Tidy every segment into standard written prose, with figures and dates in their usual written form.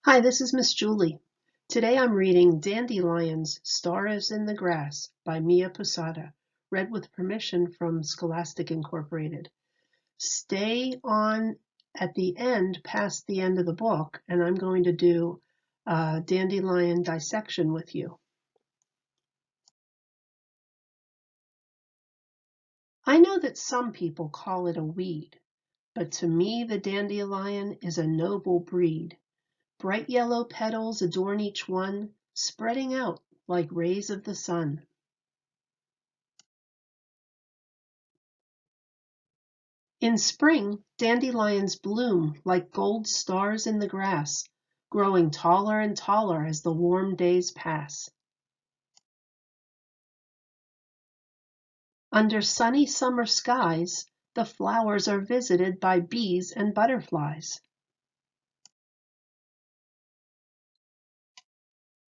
Hi, this is Miss Julie. Today I'm reading Dandelions, Stars in the Grass by Mia Posada, read with permission from Scholastic Incorporated. Stay on at the end, past the end of the book, and I'm going to do a dandelion dissection with you. I know that some people call it a weed, but to me the dandelion is a noble breed. Bright yellow petals adorn each one, spreading out like rays of the sun. In spring, dandelions bloom like gold stars in the grass, growing taller and taller as the warm days pass. Under sunny summer skies, the flowers are visited by bees and butterflies.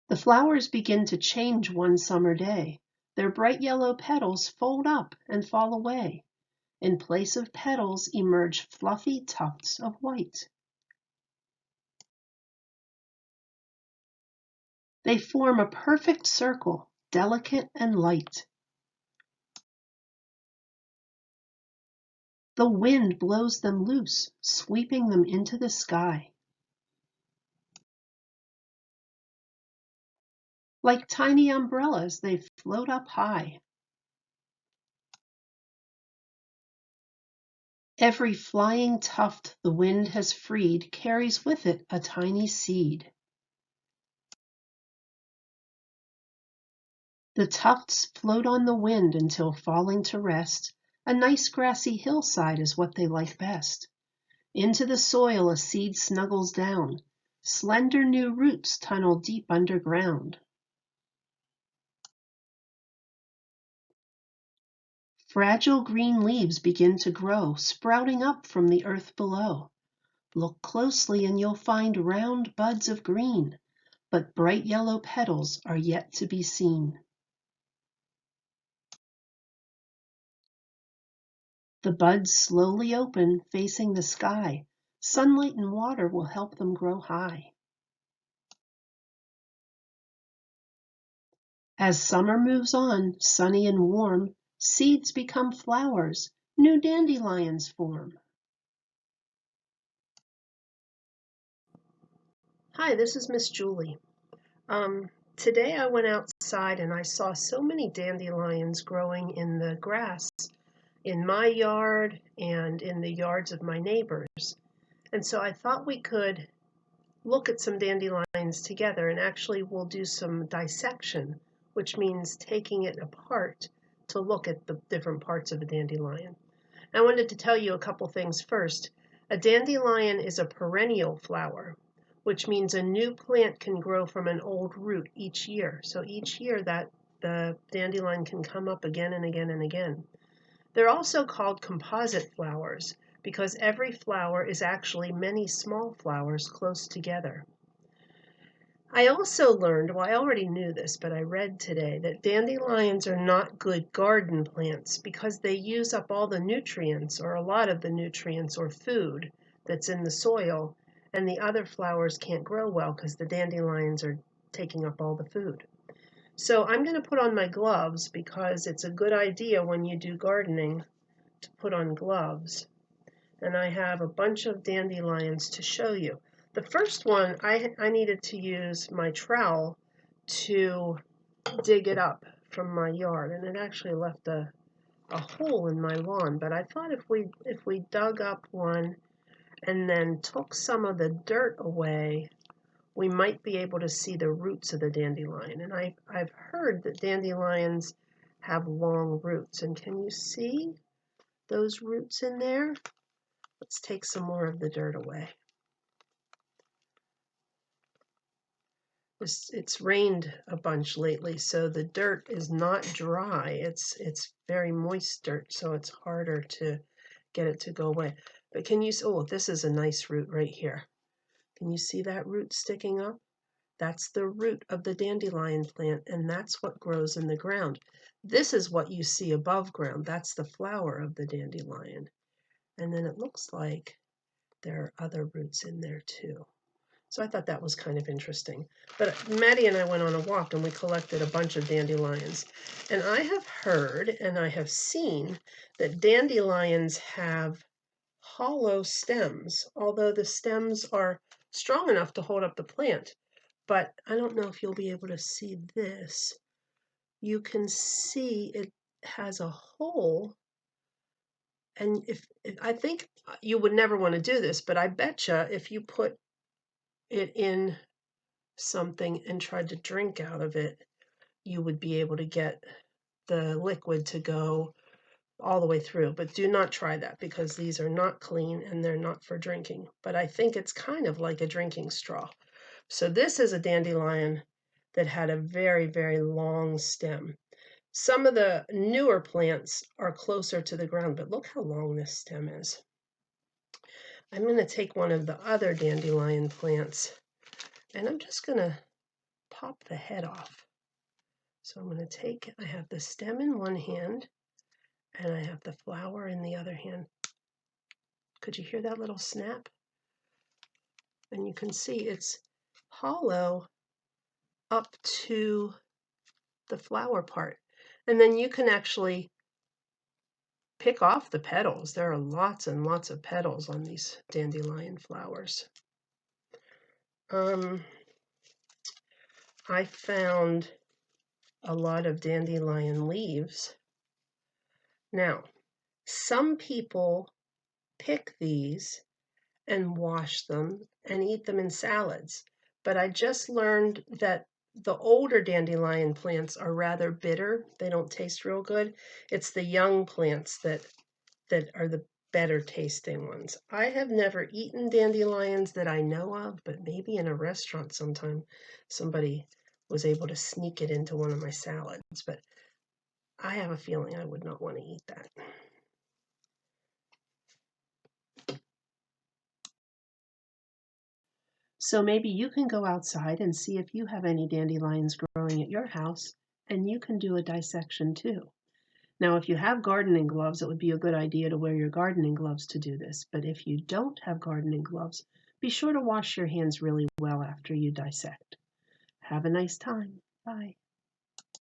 The flowers begin to change one summer day. Their bright yellow petals fold up and fall away. In place of petals emerge fluffy tufts of white. They form a perfect circle, delicate and light. The wind blows them loose, sweeping them into the sky. Like tiny umbrellas, they float up high. Every flying tuft the wind has freed carries with it a tiny seed. The tufts float on the wind until falling to rest. A nice grassy hillside is what they like best. Into the soil a seed snuggles down. Slender new roots tunnel deep underground. Fragile green leaves begin to grow, sprouting up from the earth below. Look closely and you'll find round buds of green, but bright yellow petals are yet to be seen. The buds slowly open, facing the sky. Sunlight and water will help them grow high. As summer moves on, sunny and warm, seeds become flowers, new dandelions form. Hi, this is Miss Julie. Today I went outside and I saw so many dandelions growing in the grass in my yard and in the yards of my neighbors. And so I thought we could look at some dandelions together, and actually we'll do some dissection, which means taking it apart to look at the different parts of a dandelion. I wanted to tell you a couple things first. A dandelion is a perennial flower, which means a new plant can grow from an old root each year. So each year that the dandelion can come up again and again and again. They're also called composite flowers because every flower is actually many small flowers close together. I also learned, well, I already knew this, but I read today that dandelions are not good garden plants because they use up all the nutrients, or a lot of the nutrients or food that's in the soil, and the other flowers can't grow well because the dandelions are taking up all the food. So I'm going to put on my gloves because it's a good idea when you do gardening to put on gloves. And I have a bunch of dandelions to show you. The first one, I needed to use my trowel to dig it up from my yard, and it actually left a hole in my lawn. But I thought if we dug up one and then took some of the dirt away, we might be able to see the roots of the dandelion. And I've heard that dandelions have long roots. And can you see those roots in there? Let's take some more of the dirt away. It's rained a bunch lately, so the dirt is not dry. It's very moist dirt, so it's harder to get it to go away. But can you see, oh, this is a nice root right here. Can you see that root sticking up? That's the root of the dandelion plant, and that's what grows in the ground. This is what you see above ground. That's the flower of the dandelion. And then it looks like there are other roots in there too. So I thought that was kind of interesting. But Maddie and I went on a walk and we collected a bunch of dandelions. And I have heard and I have seen that dandelions have hollow stems, although the stems are strong enough to hold up the plant. But I don't know if you'll be able to see this. You can see it has a hole. And if I think you would never want to do this, but I betcha if you put it in something and tried to drink out of it, you would be able to get the liquid to go all the way through. But do not try that because these are not clean and they're not for drinking. But I think it's kind of like a drinking straw. So this is a dandelion that had a very, very long stem. Some of the newer plants are closer to the ground, but look how long this stem is. I'm going to take one of the other dandelion plants and I'm just going to pop the head off. So I'm going to take, I have the stem in one hand and I have the flower in the other hand. Could you hear that little snap? And you can see it's hollow up to the flower part. And then you can actually pick off the petals. There are lots and lots of petals on these dandelion flowers. I found a lot of dandelion leaves. Now, some people pick these and wash them and eat them in salads, but I just learned that the older dandelion plants are rather bitter. They don't taste real good. It's the young plants that are the better tasting ones. I have never eaten dandelions that I know of, but maybe in a restaurant sometime somebody was able to sneak it into one of my salads, but I have a feeling I would not want to eat that. So maybe you can go outside and see if you have any dandelions growing at your house, and you can do a dissection too. Now, if you have gardening gloves, it would be a good idea to wear your gardening gloves to do this. But if you don't have gardening gloves, be sure to wash your hands really well after you dissect. Have a nice time. Bye.